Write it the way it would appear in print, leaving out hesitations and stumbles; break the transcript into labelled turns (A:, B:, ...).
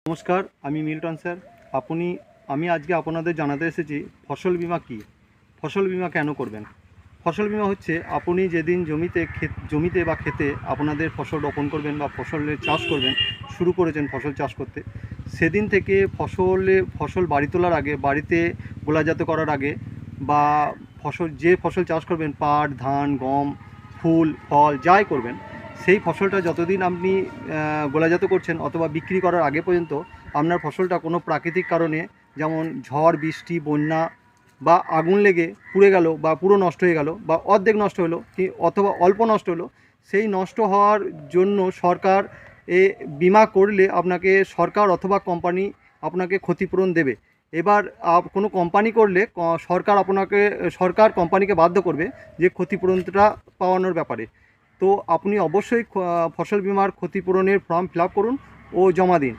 A: নমস্কার, আমি Milton sir. আমি আজকে আপনাদের জানাতে এসেছি ফসল বীমা কী, ফসল বীমা কেন করবেন। ফসল বীমা হচ্ছে আপনি যেদিন জমিতে বা ক্ষেতে আপনাদের ফসল রোপণ করবেন বা ফসলের চাষ করবেন, শুরু করেছেন ফসল চাষ করতে, সেদিন থেকে ফসল বাড়ি তোলার আগে, বাড়িতে গোলাজাত করার আগে, বা যে ফসল চাষ করবেন, পাট, ধান, গম, ফুল, ফল যাই করবেন, সেই ফসলটা যতদিন আপনি গোলাজাত করছেন অথবা বিক্রি করার আগে পর্যন্ত আপনার ফসলটা কোনো প্রাকৃতিক কারণে, যেমন ঝড়, বৃষ্টি, বন্যা বা আগুন লেগে পুড়ে গেল বা পুরো নষ্ট হয়ে গেল বা অর্ধেক নষ্ট হলো অথবা অল্প নষ্ট হলো, সেই নষ্ট হওয়ার জন্য সরকার বিমা করলে আপনাকে সরকার অথবা কোম্পানি আপনাকে ক্ষতিপূরণ দেবে। এবার কোনো কোম্পানি করলে সরকার কোম্পানিকে বাধ্য করবে যে ক্ষতিপূরণটা পাওয়ানোর ব্যাপারে। তো আপনি অবশ্যই ফসল বীমার ক্ষতিপূরণের ফর্ম ফিল আপ করুন ও জমা দিন।